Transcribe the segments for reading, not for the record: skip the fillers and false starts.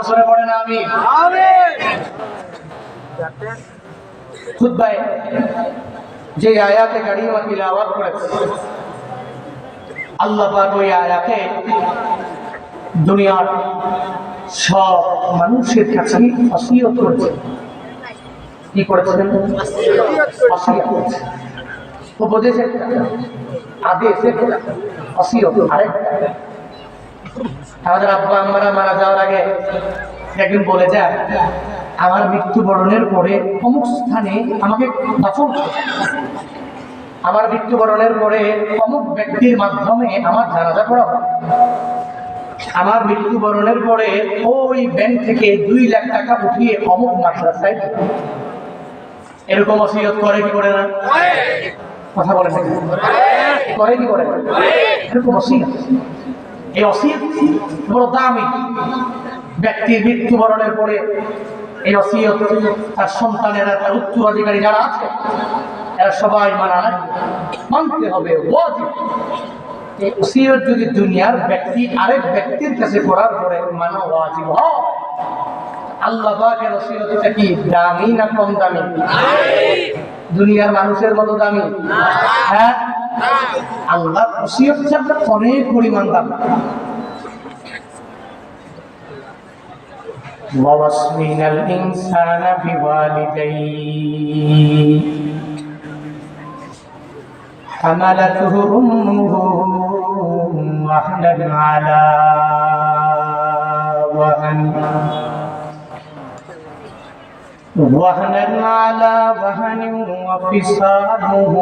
সরে পড়ে না আমি খুতবায় যে আয়াতে কারিমা তিলাওয়াত করেছে আল্লাহ পাক ওই আয়াতে দুনিয়ার সব মানুষের কাছে ওসিয়ত করেছে। কি করেছেন? ওসিয়ত করেছে। উপদেশ একটা, আদেশ একটা, ওসিয়ত আরেকটা। আমাদের আব্বা আম্মারা মারা যাওয়ার আগে একদিন বলে যায়, আমার মৃত্যুবরণের পরে অমুক স্থানে আমাকে দাফন করো, আমার মৃত্যুবরণের পরে অমুক ব্যক্তির মাধ্যমে আমার জানাজা করা হবে, আমার মৃত্যুবরণের পরে ওই ব্যাংক থেকে 2 লাখ টাকা উঠিয়ে অমুক মাদ্রাসায় দিও। এরকম ওসিয়ত করে কি করে না? কথা বলে করে কি করে? এরকম ওসিয়ত, এই ওসিয়ত বড় দামি। ব্যক্তির মৃত্যুবরণের পরে এই ওসিয়ত তার সন্তানেরা, তার উত্তরাধিকারী যারা আছে, এরা সবাই মানতে হবে, ওয়াজিব। এই ওসিয়ত যদি দুনিয়ার ব্যক্তি আরেক ব্যক্তির কাছে করার পরে মানা ওয়াজিব হয়, আল্লাহ পাকের ওসিয়তটা কি দামি না কম দামি? দুনিয়ার মানুষের মতো দামি? হ্যাঁ, আল্লাহর ওসিয়তটা অনেক পরিমাণ দামি। ووصينا الإنسان بوالديه حملته أمه وهنا على وهن وفصاله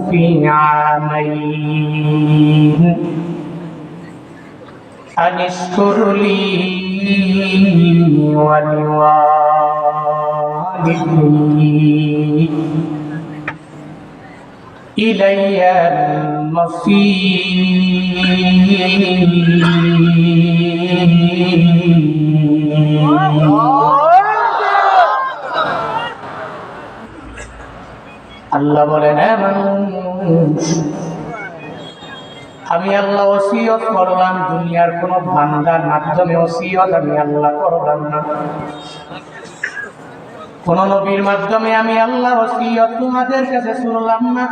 في عامين أن اشكر لي ولوالديك إلي المصير। আল্লাহ বলেন, মানুষ, আমি আল্লাহ ওসিয়ত করলাম, দুনিয়ার কোন বান্দার মাধ্যমে ওসিয়ত আমি আল্লাহ করলাম না, কোন নবীর মাধ্যমে আমি আল্লাহ ওসিয়ত তোমাদের কাছে শুনলাম না,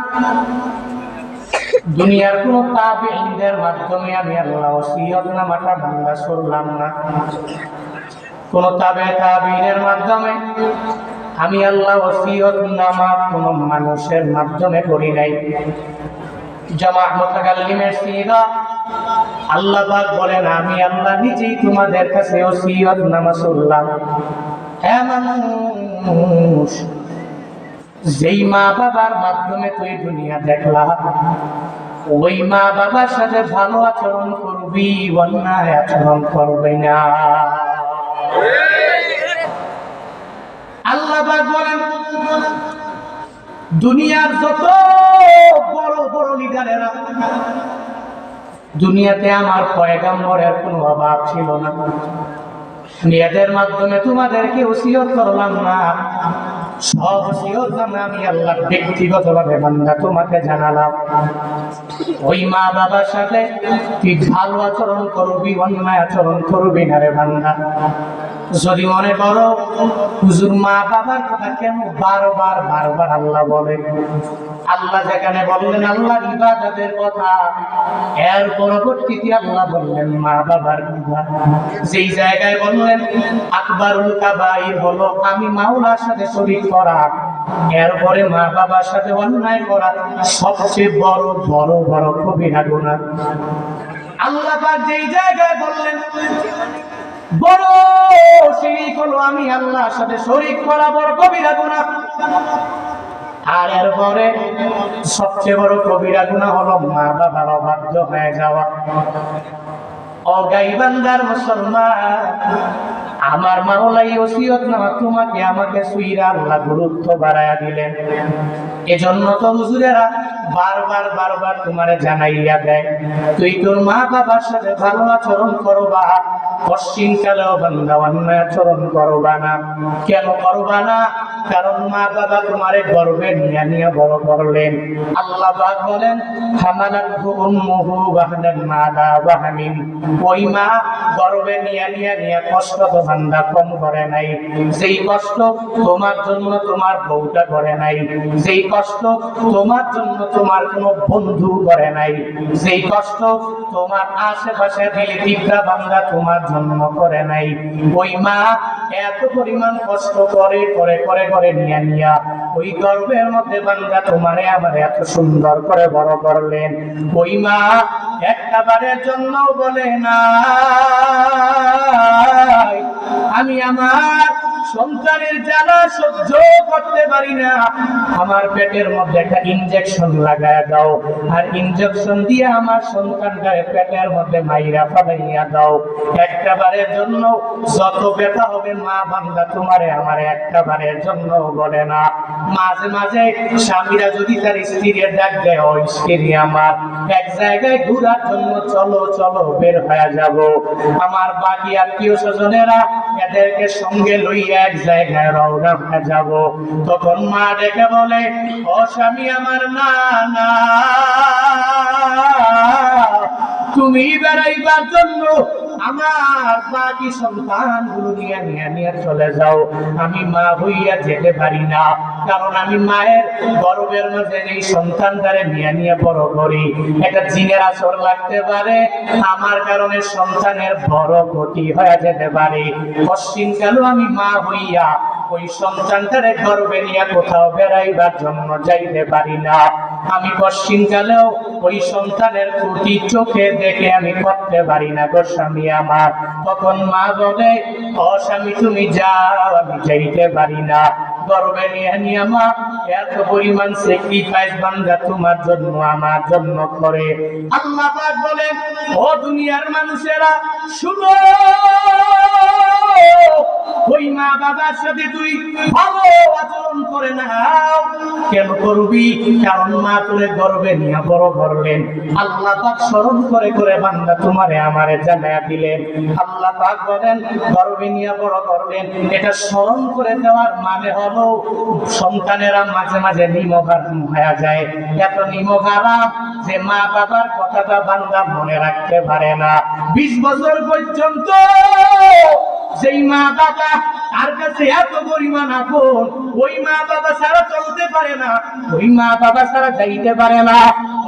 দুনিয়ার কোন তাবেঈনদের মাধ্যমে আমি আল্লাহ ওসিয়ত নামাটা বান্দা শুনলাম না, কোন তাবেঈনের মাধ্যমে আমি আল্লাহ ওসিয়ত নামা কোন মানুষের মাধ্যমে করি নাই। জামা মুতাকাল্লিমের সিগা আল্লাহ পাক বলেন, আমি আল্লাহ নিজেই তোমাদের কাছে ওসিয়ত নামা শুনলাম। হ্যাঁ মানুষ, যেই মা বাবার মাধ্যমে তুই দুনিয়া দেখলা, ওই মা বাবার সাথে ভালো আচরণ করবি, অন্যায় আচরণ করবি না। আল্লাহ পাক বলেন, দুনিয়ার যত বড় বড় লিডারেরা, দুনিয়াতে আমার পয়গম্বরের কোনো অভাব ছিল না, এদের মাধ্যমে তোমাদেরকে ওসিয়ত করলাম না, সব ওসিয়ত আমি আল্লাহ ব্যক্তিগতভাবে বান্দা তোমাকে জানালাম। ওই মা বাবার সাথে তুই ভালো আচরণ করবি, অন্যায় আচরণ করবি না রে বান্দা। যদি মনে করো হুজুর মা বাবার কথা কেন বারবার বারবার আল্লাহ বলে, আল্লাহ যেখানে বললেন আল্লাহর ইবাদতের কথা, এর পরবর্তীতে আল্লাহ বললেন মা বাবার কথা। যেই জায়গায় বললেন আকবারুল কাবাইর হলো আমি মাওলার সাথে শরীক করা, এরপরে মা বাবার সাথে অন্যায় করা সবচেয়ে বড় বড় বড় কবিরা গুনাহ। আল্লাহ পাক যেই জায়গায় বললেন বড় শিরক হলো আমি আল্লাহর সাথে শরীক করা বড় কবিরা গুনাহ, আর এরপরে সবচেয়ে বড় কবিরা গুনাহ হলো মা বাবার অবাধ্য হয়ে যাওয়া। অগাই বান্দার মুসলমান, আমার মাওলাই ওসিয়ত নামা তোমাকে আমাকে সুইরা আল্লাহ গুরুত্ব বাড়ায়া দিলেন। এজন্য তো হুজুরেরা বারবার বারবার তোমারে জানাইয়া দেয় তুই তোর মা বাবার সাথে ভালো আচরণ করবা, পশ্চিমকালেও বান্দা অন্যায় আচরণ করবা না। কেন করবা না? কারণ মা বাবা তোমারে গর্বে নিয়ে নিয়ে বড় করলেন। আল্লাহ পাক বলেন হামালাতহু উম্মুহু ওয়াহনান আলা ওয়াহনিন, ওই মা গর্বে নিয়ে নিয়ে নিয়ে কষ্ট তো বান্দা কম করে নাই। যেই কষ্ট তোমার জন্য তোমার বউটা করে নাই, যেই কষ্ট তোমার জন্য তোমার কোনো বন্ধু করে নাই, যেই কষ্ট তোমার আশেপাশে রিলেটিভরা বান্দা তোমার জন্য করে নাই, ওই মা এত পরিমাণ কষ্ট করে করে করে করে নিয়ে নিয়া ওই গর্বের মধ্যে বান্দা তোমারে আমার এত সুন্দর করে বড় করলেন। ওই মা একটা বারের জন্য বলে না আমি আমার সন্তানের জ্বালা সহ্য করতে পারি না, আমার পেটের মধ্যে একটা ইনজেকশন লাগায় দাও, আর ইনজেকশন দিয়ে আমার সন্তানটাকে পেটের মধ্যে মাইরা ফালাইয়া দাও। একটা বারের জন্য যত ব্যথা হবে মা বান্দা তোমারে আমার একটা বারের জন্য বলে না। মাঝে মাঝে স্বামীরা যদি তার স্ত্রীর ডাক দেয়, ওই স্ত্রী আমার এক জায়গায় ঘোরার জন্য চলো চলো বের হয়ে যাব, আমার বাকি আত্মীয় স্বজনেরা এদেরকে সঙ্গে লইয়া এক জায়গায় রওনা হয়ে যাব, তখন মা ডেকে বলে ও স্বামী আমার, না না তুমি বেড়াইবার জন্য আমার বাকি সন্তানগুলো নিয়ে নিয়ে নিয়ে চলে যাও, আমি মা হইয়া যেতে পারি না, কারণ আমি মায়ের গর্ভের মধ্যে এই সন্তানটারে নিয়ে নিয়ে বড় করি, একটা জিনের আসর লাগতে পারে, আমার কারণে সন্তানের বড় ক্ষতি হয়ে যেতে পারে। পশ্চিমকালেও আমি মা হইয়া ওই সন্তানটারে গর্ভে নিয়ে কোথাও বেড়াইবার জন্য যাইতে পারি না, আমি পশ্চিমকালেও ওই সন্তানের প্রতি চোখে দেখে আমি করতে পারি না গো স্বামী আমার। তখন মা বলে ও স্বামী তুমি যাও, আমি যাইতে পারি না, গর্বে নিয়ে নিয়ে মা এত পরিমাণ স্যাক্রিফাইস বান্দা তোমার জন্য আমার জন্য করে। আল্লাহ পাক বলেন ও দুনিয়ার মানুষেরা শুনো, ওই মা বাবার সাথে তুই ভালো আচরণ করে নাও। কেন করবি? কারণ মা তোরে গর্বে নিয়ে বড় করলেন। আল্লাহ পাক স্মরণ করে করে বান্দা তোমারে আমারে জানায়া দিলেন। আল্লাহ পাক বলেন গর্বে নিয়ে বড় করলেন, এটা স্মরণ করে দেওয়ার মানে হলো সন্তানেরা মাঝে মাঝে নিমহারাম হয়ে যায়, এত নিমহারাম যে মা বাবার কথাটা বান্দা মনে রাখতে পারে না। 20 বছর পর্যন্ত যেই মা বাবা তার কাছে এত পরিমাণ আপন, ওই মা বাবা ছাড়া চলতে পারে না, ওই মা বাবা ছাড়া যাইতে পারে না,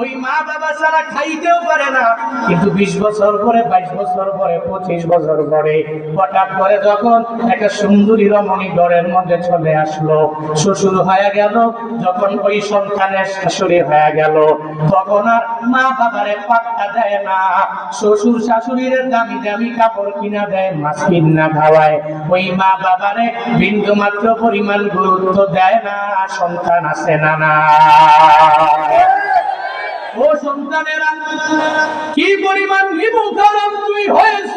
ওই মা বাবা ছাড়া খাইতেও পারে না, কিন্তু 20 বছর পরে 22 বছর পরে 25 বছর পরে হঠাৎ করে যখন একটা সুন্দরী রমণী ঘরের মধ্যে চলে আসলো, শ্বশুর হয়ে গেল, যখন ওই সন্তানের শাশুড়ি হয়ে গেল, তখন আর মা বাবারে পাত্তা দেয় না, শ্বশুর শাশুড়ির দামি দামি কাপড় কিনা দেয়, মাছ কিনা খাওয়ায়, ওই মা বাবারে বিন্দু মাত্র পরিমাণ গুরুত্ব দেয় না। সন্তান আছে না না? ও সন্তানেরা কি পরিমাণ নিমুখারাম তুই হয়েছ,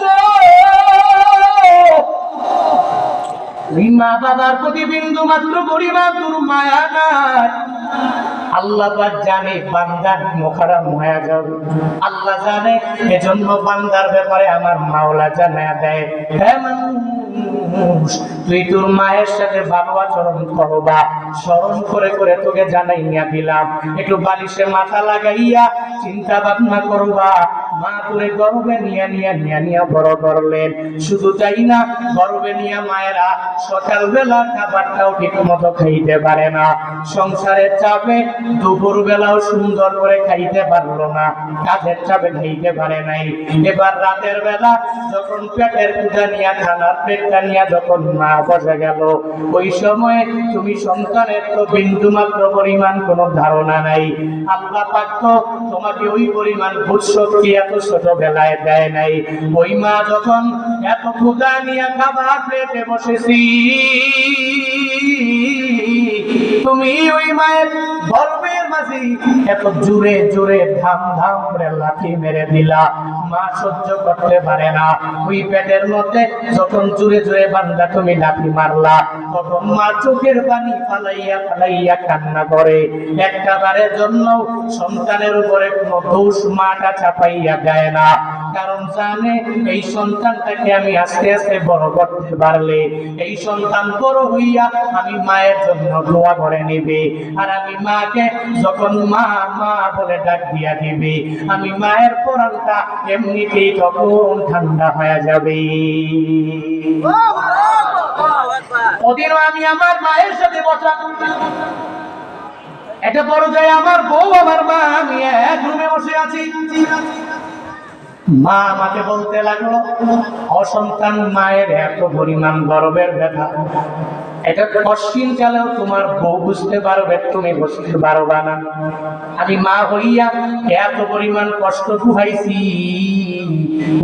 মা বাবার প্রতি বিন্দু মাত্র পরিমাণ তোর মায়া নাই। আল্লাহ পাক জানে বান্দার মুখারাম হয়ে যাবে, আল্লাহ জানে, এজন্য বান্দার ব্যাপারে আমার মাওলা জানায়া দেয় হে মানুষ তুই তোর মায়ের সাথে ভালো আচরণ করবা, স্মরণ করে করে তোকে জানাইয়া দিলাম, একটু বালিশে মাথা লাগাইয়া চিন্তা ভাবনা করবা, মা তোরে গর্বে নিয়ে নিয়ে নিয়ে নিয়ে বড় করলেন। শুধু তাই না, গর্বে নিয়ে মায়েরা সকালবেলা খাবারটাও ঠিক মতো খাইতে পারে না, সংসারের চাপে দুপুর বেলাও সুন্দর করে খাইতে পারলো না, কাজের চাপে খাইতে পারে নাই। এবার রাতের বেলা যখন পেটের ক্ষুধা নিয়ে খানার পেটটা নিয়ে যখন মা বসে গেল, ওই সময়ে তুমি সন্তানের তো বিন্দু মাত্র পরিমাণ কোনো ধারণা নাই। আল্লাহ পাক তো তোমাকে ওই পরিমাণ ভূত শক্তি এত ছোটবেলায় দেয় নাই। ওই মা যখন এত ক্ষুধা নিয়ে খাবার পেটে বসেছি, তুমি ওই মায়ের গর্বের মাঝে এত জোরে জোরে ধাম ধাম করে লাথি মেরে দিলা, মা সহ্য করতে পারে না। ওই পেটের মধ্যে যখন জোরে জোরে বান্দা তুমি লাথি মারলা, তখন মা চোখের পানি ফালাইয়া ফালাইয়া কান্না করে। একটা বারের জন্য সন্তানের উপরে কোনো দোষ মাটা চাপাইয়া দেয় না, কারণ জানে এই সন্তানটাকে আমি আস্তে আস্তে বড় করতে পারলে এই সন্তান বড় হইয়া আমি মায়ের জন্য দোয়া করে নিবে। আর আমি মাকে যখন মা মা বলে ডাক দিয়া দিবে, আমি মায়ের পরানটা এমনিতেই তখন ঠান্ডা হয়ে যাবে। ওদিনও আমি আমার মায়ের সাথে বসা, এটা বড় যায় আমার বউ আমার মা, আমি এক রুমে বসে আছি। মা আমাকে বলতে লাগলো, অসন্তান মায়ের এত পরিমাণ গর্বের ব্যথা, এটা কষ্টিন কালেও তোমার বউ বুঝতে পারবে, তুমি বুঝতে পারবা না। আমি মা হইয়া এত পরিমাণ কষ্ট পুহাইছি,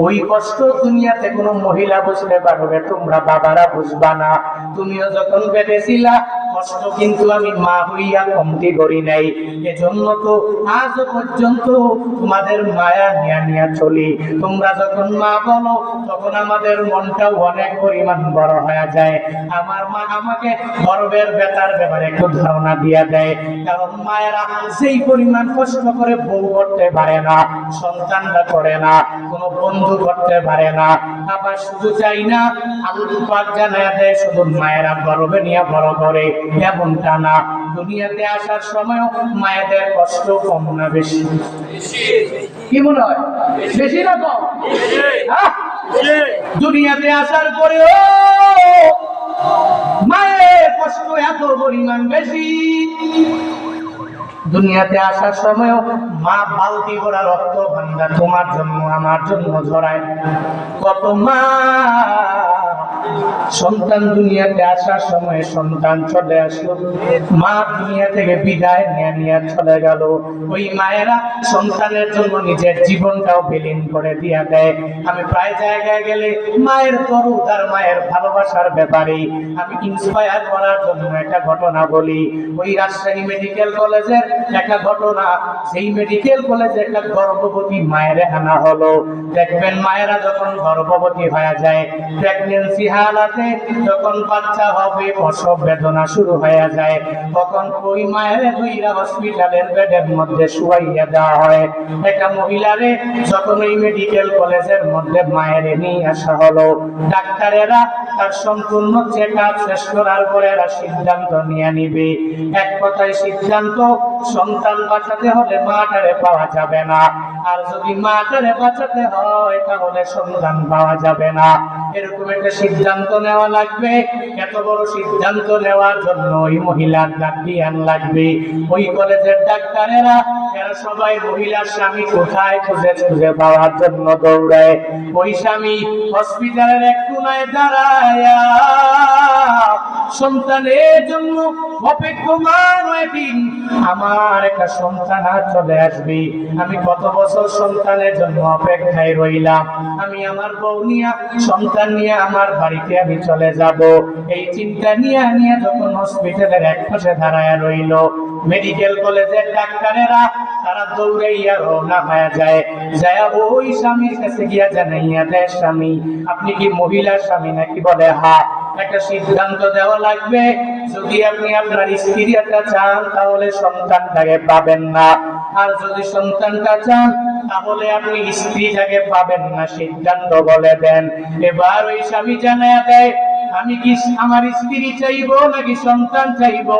ওই কষ্ট দুনিয়াতে কোনো মহিলা বুঝতে পারবে, তোমরা বাবারা বুঝবা না। তুমিও যখন বেঁধেছিলা কষ্ট কিন্তু আমি মা হইয়া কমতি করি নাই, এজন্য তো আজ পর্যন্ত তোমাদের মায়া নিয়া নিয়া চলি। তোমরা যখন মা বলো তখন আমাদের মনটাও অনেক পরিমাণ বড় হয়ে যায়। আমার মা আমাকে গর্বের ব্যথার ব্যাপারে একটু ধারণা দিয়া দেয়, কারণ মায়েরা সেই পরিমাণ কষ্ট করে বউ করতে পারে না, সন্তানরা করে না, কোনো বন্ধু করতে পারে না। আবার শুধু চাই না আল্লাহ পাক জানায়া দেয় শুধু মায়েরা গর্বে নিয়ে বড় করে, এমনটা না। দুনিয়াতে আসার সময় মায়েদের কষ্ট কম না বেশি? কি মনে হয়, বেশি না কম? দুনিয়াতে আসার পরেও মায়ের কষ্ট এত পরিমাণ বেশি। দুনিয়াতে আসার সময়ও মা বালতি ভরা রক্ত ভান্ডা তোমার জন্য আমার জন্য ঝরায়। কত মা সন্তান দুনিয়াতে আসার সময় সন্তান চলে আসলো, মা দুনিয়া থেকে বিদায় নিয়ে নিয়ে চলে গেল, ওই মায়েরা সন্তানের জন্য নিজের জীবনটাও বিলীন করে দিয়া দেয়। আমি প্রায় জায়গায় গেলে মায়ের দরদ আর মায়ের ভালোবাসার ব্যাপারে আমি ইন্সপায়ার করার জন্য একটা ঘটনা বলি। ওই রাজশাহী মেডিকেল কলেজের একটা ঘটনা, সেই মেডিকেল কলেজে একটা গর্ভবতী মায়ের আনা হলো। দেখবেন মায়েরা যখন গর্ভবতী হয়ে যায়, প্রেগন্যান্সি হালাতে যখন বাচ্চা হবে প্রসব বেদনা শুরু হয়ে যায়, তখন ওই মায়ের দুইরা হসপিটালের বেডের মধ্যে শুয়াইয়া দেওয়া হয়। একটা মহিলারে যখন ওই মেডিকেল কলেজের মধ্যে মায়ের নিয়ে আসা হলো, ডাক্তারেরা তার সম্পূর্ণ চেক আপ শেষ করার পরে এরা সিদ্ধান্ত নিয়ে নিবে। এক কথায় সিদ্ধান্ত, সন্তান বাঁচাতে হলে মাটারে পাওয়া যাবে না, আর যদি মাটারে বাঁচাতে হয় তাহলে সন্তান পাওয়া যাবে না। এরকম একটা সিদ্ধান্ত নেওয়া লাগবে। এত বড় সিদ্ধান্ত নেওয়ার জন্য ওই মহিলার গার্ডিয়ান লাগবে। ওই কলেজের ডাক্তারেরা এরা সবাই মহিলার স্বামী কোথায় খুঁজে খুঁজে পাওয়ার জন্য দৌড়ায়। ওই স্বামী হসপিটালের এক কোনায় দাঁড়ায়া সন্তানের জন্য অপেক্ষমান ওয়েটিং। আমার একটা সন্তান আর চলে আসবে, আমি কত বছর সন্তানের জন্য অপেক্ষায় রইলাম, আমি আমার বউ নিয়ে সন্তান নিয়ে আমার বাড়িতে আমি চলে যাব, এই চিন্তা নিয়ে নিয়ে যখন হসপিটালের এক পাশে দাঁড়ায় রইল, মেডিকেল কলেজের ডাক্তারেরা তারা দৌড়াইয়া রওনা হয়ে যায়। যায় ওই স্বামীর কাছে গিয়া জানাইয়া দেয়, স্বামী আপনি কি মহিলার স্বামী নাকি? বলে হ্যাঁ। একটা সিদ্ধান্ত দেওয়া লাগবে, যদি আপনি আপনার স্ত্রীটা চান তাহলে সন্তানটাকে পাবেন না, আর যদি সন্তানটা চান তাহলে আপনি স্ত্রীটাকে পাবেন না, সিদ্ধান্ত বলে দেন। এবার ওই স্বামী জানাইয়া দেয়, আমি কি আমার স্ত্রী চাইবো নাকি সন্তান চাইবো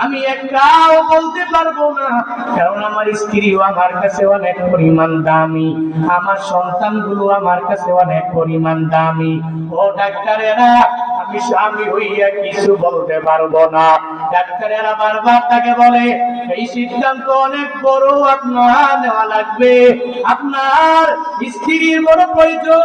আমি একটাও বলতে পারবো না, কারণ আমার স্ত্রীও আমার কাছে অনেক পরিমাণ দামি, আমার সন্তানগুলো আমার কাছে অনেক পরিমাণ দামি। ও ডাক্তারেরা আমি স্বামী হইয়া কিছু বলতে পারবো না। ডাক্তারেরা বারবার তাকে বলে, এই সিদ্ধান্ত অনেক বড়, আপনার নেওয়া লাগবে, আপনার স্ত্রীর বড় প্রয়োজন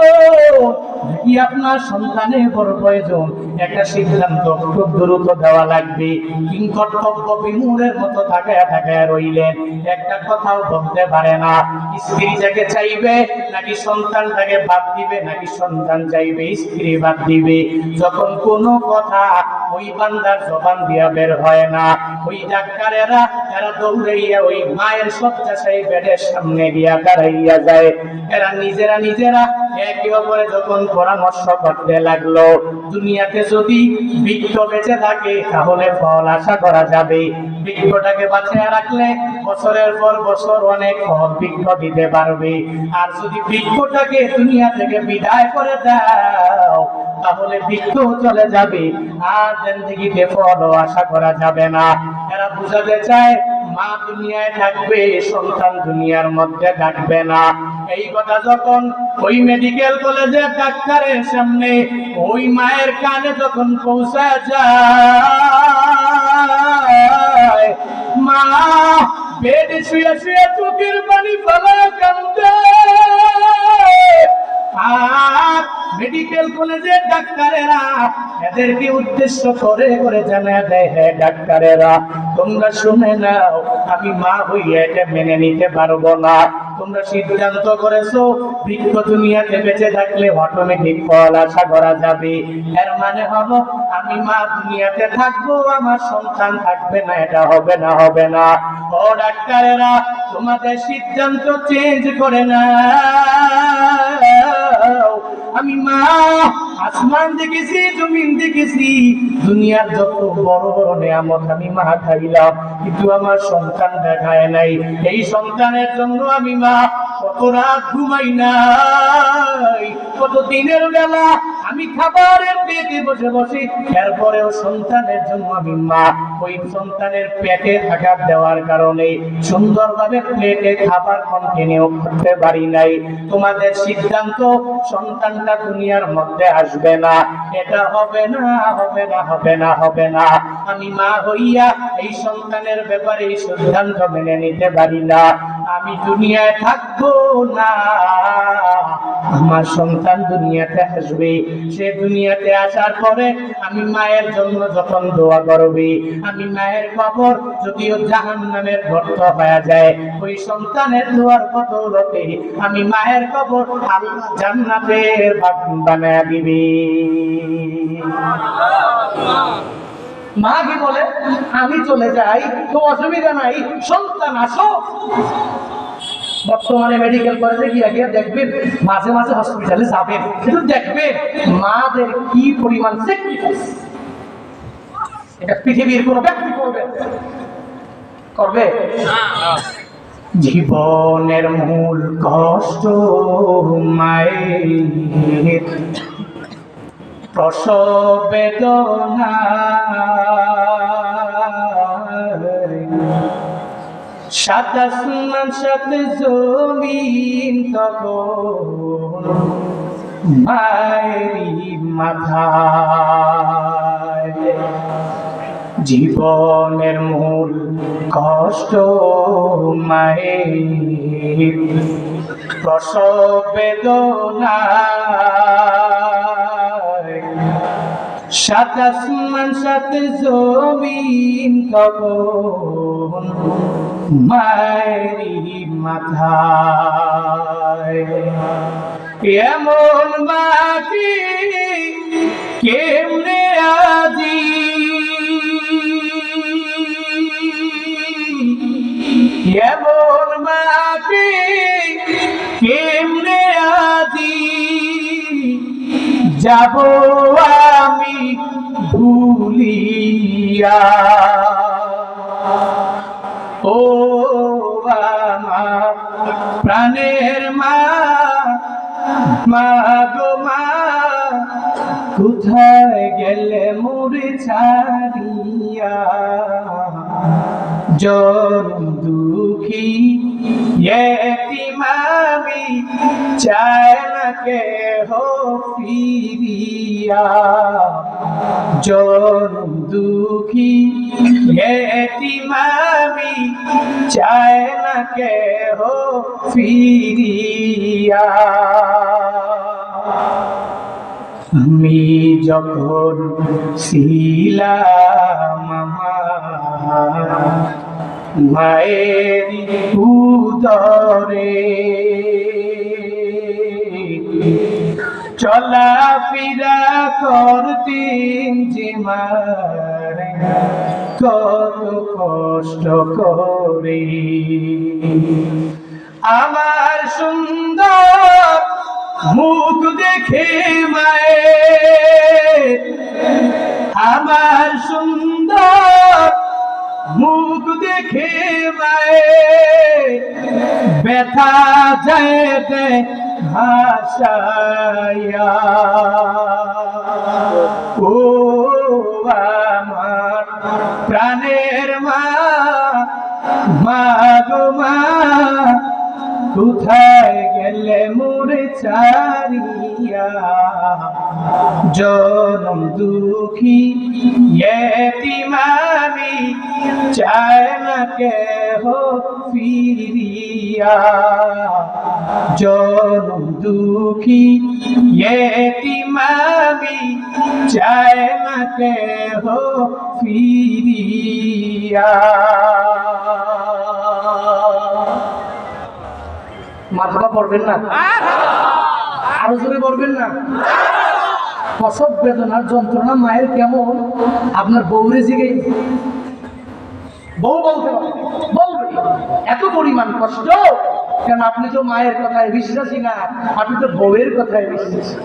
নাকি আপনার সন্তানের বড় প্রয়োজন, একটা সিদ্ধান্ত খুব দ্রুত দেওয়া লাগবে। কিংকর্তব্য বিমূঢ়ের মতো তাকায়া তাকায়া রইলেন, একটা কথাও বলতে পারে না। স্ত্রী যাকে চাইবে নাকি সন্তানটাকে বাদ দিবে, নাকি সন্তান চাইবে স্ত্রী বাদ দিবে। যখন কোনো কথা ওই বান্দার জবান দিয়া বের হয় না, ওই ডাক্তারেরা এরা দৌড়াইয়া ওই মায়ের শয্যাশায়ী বেডের সামনে গিয়া দাঁড়াইয়া যায়। এরা নিজেরা একে অপরে যখন পরামর্শ করতে লাগলো, দুনিয়াতে যদি বৃক্ষ বেঁচে থাকে তাহলে ফল আশা করা যাবে, বৃক্ষটাকে বাঁচিয়ে রাখলে বছরের পর বছর অনেক ফল বৃক্ষ দিতে পারবে, আর যদি বৃক্ষটাকে দুনিয়া থেকে বিদায় করে দাও তাহলে বৃক্ষ চলে যাবে, আর জিন্দেগিতে ফলও আশা করা যাবে না। এরা বুঝাতে চায় মা দুনিয়ায় থাকবে, সন্তান দুনিয়ার মধ্যে থাকবে না। এই কথা যখন ওই মেডিকেল কলেজের ডাক্তারের সামনে ওই মায়ের কানে যখন পৌঁছা যায়, মা বেডে শুয়ে শুয়ে চোখের পানি ফেলা কান্দে। আর মেডিকেল কলেজের ডাক্তারেরা এদেরকে উদ্দেশ্য করে করে জানায় দেয়, হ্যাঁ ডাক্তারেরা তোমরা শুনে নাও, আমি মা হইয়া এটা মেনে নিতে পারবো না। তোমরা সিদ্ধান্ত করেছো বৃক্ষ দুনিয়াতে বেঁচে থাকলে অটোমেটিক ফল আশা করা যাবে, এর মানে হলো আমি মা দুনিয়াতে থাকবো, আমার সন্তান থাকবে না, এটা হবে না, হবে না। ও ডাক্তারেরা তোমাদের সিদ্ধান্ত চেঞ্জ করে না, আমি মা আসমান দেখেছি, জমিন দেখেছি, দুনিয়ার যত বড় বড় নিয়ামত আমি মা খাইলাম, কিন্তু আমার সন্তান দেখায় নাই। এই সন্তানের জন্য আমি মা কত রাত ঘুমাই নাই, কত দিনের বেলা আমি খাবারের পেটে বসে বসে, এরপরেও সন্তানের জন্য আমি মা ওই সন্তানের পেটে থাকা দেওয়ার কারণে সুন্দরভাবে প্লেটে খাবার কন্টিনিউ করতে পারি নাই। তোমাদের সিদ্ধান্ত সন্তানটা দুনিয়ার মধ্যে আসবে না, এটা হবে না, হবে না, হবে না, হবে না। আমি মা হইয়া এই সন্তানের ব্যাপারে এই সিদ্ধান্ত মেনে নিতে পারি না, আমি দুনিয়ায় থাকবো না, আমার সন্তান দুনিয়াতে আসবে। সে দুনিয়াতে আসার পরে আমি মায়ের জন্য যখন দোয়া করবে, আমি মায়ের কবর যদিও জাহান্নামের গর্ত হয়ে যায়, ওই সন্তানের দোয়ার বদৌলতে আমি মায়ের কবর আল্লাহ জান্নাতের বাগান বানায় দিবে। মা কি বলে, আমি চলে যাই তো অসুবিধা নাই, সন্তান আসো। বর্তমানে মেডিকেল কলেজে গিয়ে দেখবেন, মাঝে মাঝে হসপিটালে যাবেন, কিন্তু দেখবেন মাদের কি পরিমাণ স্যাক্রিফাইস, এটা পৃথিবীর কোন ব্যক্তি করবে করবে? জীবনের মূল কষ্ট মায়ের, প্রসব বেদনা, সাত আসমান সাত জমিন তখন মায়েরই মাথায়। জীবনের মূল কষ্ট মায়ের, প্রসব বেদনা, সাত আসমান সাত জমিন তখন মায়েরই মাথায়। এমন মাটি কেমনে আজি, এমন মাটি কেমনে আজি, যাব আমি ভুলিয়া। ও আমার প্রাণের মা, মা গো মা, কোথায় গেলে মোরে ছাড়িয়া। জনম দুঃখী এতিম আমি, চায় না কেহ ফিরিয়া। জনম দুঃখী এতিম আমি, চায় না কেহ ফিরিয়া। আমি যখন ছিলাম মায়ের উদরে, চলাফেরা করতেন যে মারে কত কষ্ট করে, আমার সুন্দর মুখ দেখে মায়ের, আমার সুন্দর মুখ দেখে মায়ের ব্যথা যেতে ভাষায়া। ও আমার প্রাণের মা, মা গো মা, কোথায় গেলে মোরে ছাড়িয়া, জনম দুঃখী এতিম আমি, চায় না কেহ ফিরিয়া, জনম দুঃখী এতিম আমি, চায় না কেহ ফিরিয়া। মাথা পড়বেন না, আরো জোরে পড়বেন না। প্রসব বেদনার যন্ত্রণা মায়ের কেমন আপনার বউরে জিগে, বউ বলতে বলবে এত পরিমাণ কষ্ট কেন? আপনি তো মায়ের কথায় বিশ্বাসী না, আপনি তো বউয়ের কথায় বিশ্বাসী।